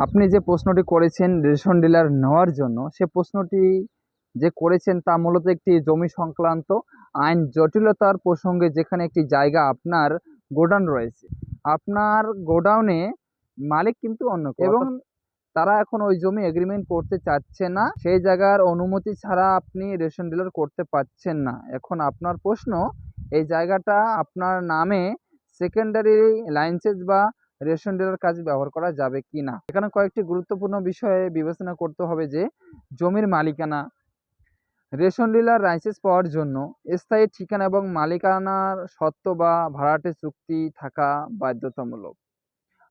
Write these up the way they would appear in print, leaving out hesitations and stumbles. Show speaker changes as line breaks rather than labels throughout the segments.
আপনি যে প্রশ্নটি করেছেন রেশন ডিলার নেওয়ার জন্য, সে প্রশ্নটি যে করেছেন তা মূলত একটি জমি সংক্রান্ত আইন জটিলতার প্রসঙ্গে, যেখানে একটি জায়গা আপনার গোডাউন রয়েছে। আপনার গোডাউনে মালিক কিন্তু অন্য কেউ, এবং তারা এখন ওই জমি এগ্রিমেন্ট করতে চাচ্ছে না। সেই জায়গার অনুমতি ছাড়া আপনি রেশন ডিলার করতে পারছেন না। এখন আপনার প্রশ্ন, এই জায়গাটা আপনার নামে সেকেন্ডারি লাইসেন্স বা রেশন ডিলার কাজে ব্যবহার করা যাবে কি না। এখানে কয়েকটি গুরুত্বপূর্ণ বিষয়ে বিবেচনা করতে হবে, যে জমির মালিকানা, রেশন ডিলার লাইসেন্স পাওয়ার জন্য স্থায়ী ঠিকানা এবং মালিকানার সত্ত্ব বা ভাড়াটে চুক্তি থাকা বাধ্যতামূলক।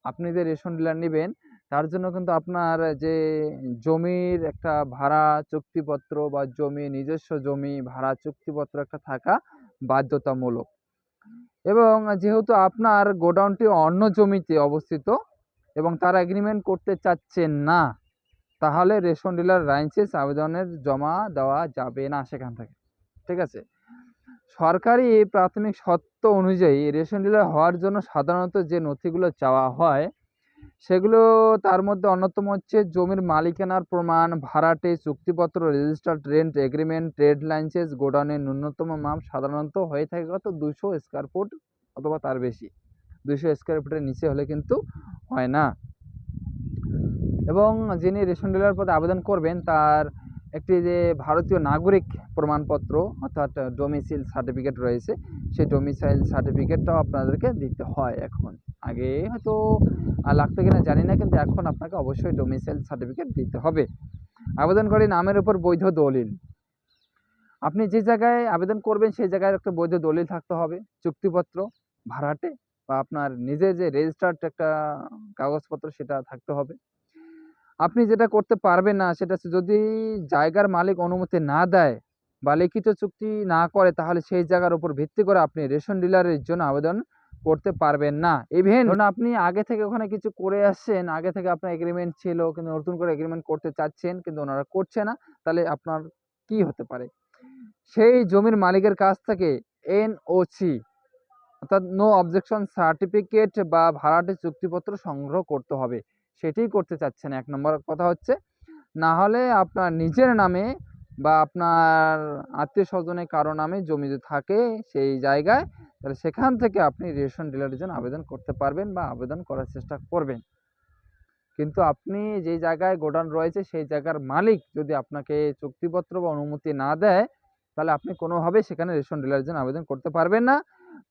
আপনি যে রেশন ডিলার নেবেন তার জন্য কিন্তু আপনার যে জমির একটা ভাড়া চুক্তিপত্র বা জমি নিজস্ব জমি ভাড়া চুক্তিপত্র একটা থাকা বাধ্যতামূলক। এবং যেহেতু আপনার গোডাউনটি অন্য জমিতে অবস্থিত এবং তারা এগ্রিমেন্ট করতে চাচ্ছেন না, তাহলে রেশন ডিলার লাইসেন্স আবেদনের জমা দেওয়া যাবে না সেখান থেকে। ঠিক আছে। সরকারি প্রাথমিক শর্ত অনুযায়ী রেশন ডিলার হওয়ার জন্য সাধারণত যে নথিগুলো চাওয়া হয় সেগুলো, তার মধ্যে অন্যতম হচ্ছে জমির মালিকানার প্রমাণ, ভাড়াটে চুক্তিপত্র, registered rent agreement, trade licence. গোডাউনের ন্যূনতম মাপ সাধারণত হয়ে থাকে কত, 200 স্কোয়ার ফুট অথবা তার বেশি। 200 স্কোয়ার ফুটের নিচে হলে কিন্তু হয় না। এবং যিনি রেশন ডিলার পদে আবেদন করবেন তার একটি যে ভারতীয় নাগরিক প্রমাণপত্র অর্থাৎ ডোমিসাইল সার্টিফিকেট রয়েছে, সেই ডোমিসাইল সার্টিফিকেটটাও আপনাদেরকে দিতে হয়। এখন আগে হয়তো লাগতো কিনা জানি না, কিন্তু এখন আপনাকে অবশ্যই ডোমিসাইল সার্টিফিকেট দিতে হবে। আবেদনকারী নামের উপর বৈধ দলিল, আপনি যে জায়গায় আবেদন করবেন সেই জায়গায় একটা বৈধ দলিল থাকতে হবে, চুক্তিপত্র, ভাড়াটে বা আপনার নিজের যে রেজিস্টার্ড একটা কাগজপত্র সেটা থাকতে হবে। আপনি যেটা করতে পারবেন না সেটা হচ্ছে, যদি জায়গার মালিক অনুমতি না দেয় বা লিখিত চুক্তি না করে, তাহলে সেই জায়গার উপর ভিত্তি করে আপনি রেশন ডিলারের জন্য আবেদন করতে পারবেন না। ইভেন ধরুন আপনি আগে থেকে ওখানে কিছু করে আসছেন, আগে থেকে আপনার এগ্রিমেন্ট ছিল, কিন্তু নতুন করে এগ্রিমেন্ট করতে চাচ্ছেন কিন্তু ওনারা করছে না, তাহলে আপনার কি হতে পারে, সেই জমির মালিকের কাছ থেকে এনওসি অর্থাৎ নো অবজেকশন সার্টিফিকেট বা ভাড়াটে চুক্তিপত্র সংগ্রহ করতে হবে। সেটাই করতে চাচ্ছেন। এক নম্বর কথা হচ্ছে, না হলে আপনার নিজের নামে বা আপনার আত্মীয় স্বজনের কারো নামে জমি যদি থাকে সেই জায়গায়, তাহলে সেখান থেকে আপনি রেশন ডিলারের জন্য আবেদন করতে পারবেন বা আবেদন করার চেষ্টা করবেন। কিন্তু আপনি যেই জায়গায় গোডাউন রয়েছে সেই জায়গার মালিক যদি আপনাকে চুক্তিপত্র বা অনুমতি না দেয়, তাহলে আপনি কোনোভাবে সেখানে রেশন ডিলারের জন্য আবেদন করতে পারবেন না।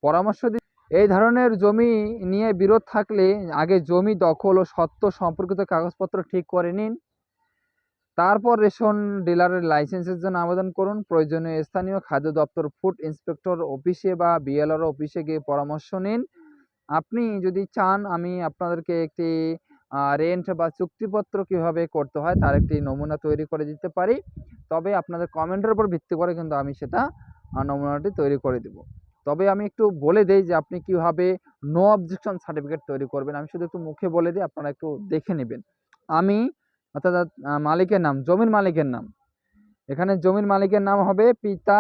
পরামর্শ দিই, এই ধরনের জমি নিয়ে বিরোধ থাকলে আগে জমি দখল ও সত্ত্ব সম্পর্কিত কাগজপত্র ঠিক করে নিন, তারপর রেশন ডিলারের লাইসেন্সের জন্য আবেদন করুন। প্রয়োজনীয় স্থানীয় খাদ্য দপ্তর, ফুড ইন্সপেক্টর অফিসে বা বিএলআর অফিসে গিয়ে পরামর্শ নিন। আপনি যদি চান আমি আপনাদেরকে একটি রেন্ট বা চুক্তিপত্র কিভাবে করতে হয় তার একটি নমুনা তৈরি করে দিতে পারি, তবে আপনাদের কমেন্টের উপর ভিত্তি করে কিন্তু আমি সেটা নমুনাটি তৈরি করে দেব। তবে আমি একটু বলে দেই যে আপনি কিভাবে নো অবজেকশন সার্টিফিকেট তৈরি করবেন। আমি শুধু একটু মুখে বলে দিই, আপনারা একটু দেখে নেবেন। আমি অর্থাৎ মালিকের নাম, জমির মালিকের নাম, এখানে জমির মালিকের নাম হবে পিতা,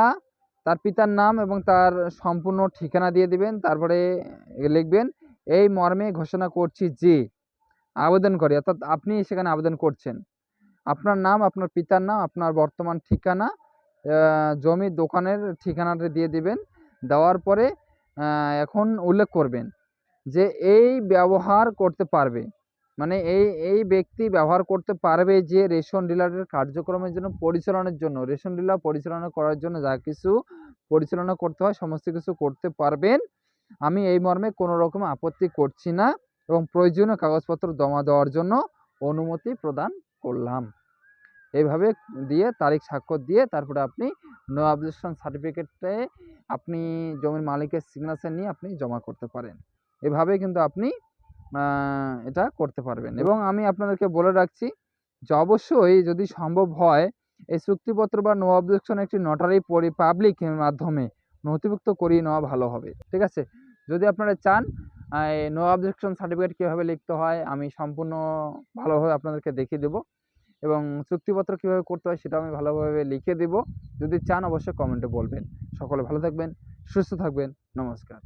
তার পিতার নাম এবং তার সম্পূর্ণ ঠিকানা দিয়ে দিবেন। তারপরে লিখবেন, এই মর্মে ঘোষণা করছি যে আবেদনকারী অর্থাৎ আপনি সেখানে আবেদন করছেন, আপনার নাম, আপনার পিতার নাম, আপনার বর্তমান ঠিকানা, জমির দোকানের ঠিকানাটা দিয়ে দিবেন। দেওয়ার পরে এখন উল্লেখ করবেন যে এই ব্যবহার করতে পারবে, মানে এই ব্যক্তি ব্যবহার করতে পারবে যে রেশন ডিলারের কার্যক্রমের জন্য পরিচালনার জন্য, রেশন ডিলার পরিচালনা করার জন্য যা কিছু পরিচালনা করতে হয় সমস্ত কিছু করতে পারবেন। আমি এই মর্মে কোনো রকম আপত্তি করছি না এবং প্রয়োজনীয় কাগজপত্র জমা দেওয়ার জন্য অনুমতি প্রদান করলাম। এইভাবে দিয়ে তারিখ স্বাক্ষর দিয়ে তারপরে আপনি নো অবজেকশন সার্টিফিকেটে আপনি জমির মালিকের সিগনেচার নিয়ে আপনি জমা করতে পারেন। এভাবে কিন্তু আপনি এটা করতে পারবেন। এবং আমি আপনাদেরকে বলে রাখছি যে অবশ্যই যদি সম্ভব হয় এই চুক্তিপত্র বা নো অবজেকশন একটি নোটারি পাবলিকের মাধ্যমে নথিভুক্ত করিয়ে নেওয়া ভালো হবে। ঠিক আছে। যদি আপনারা চান নো অবজেকশন সার্টিফিকেট কীভাবে লিখতে হয় আমি সম্পূর্ণ ভালোভাবে আপনাদেরকে দেখিয়ে দেবো, এবং চুক্তিপত্র কীভাবে করতে হয় সেটা আমি ভালোভাবে লিখে দেব। যদি চান অবশ্যই কমেন্টে বলবেন। সকলে ভালো থাকবেন, সুস্থ থাকবেন। নমস্কার।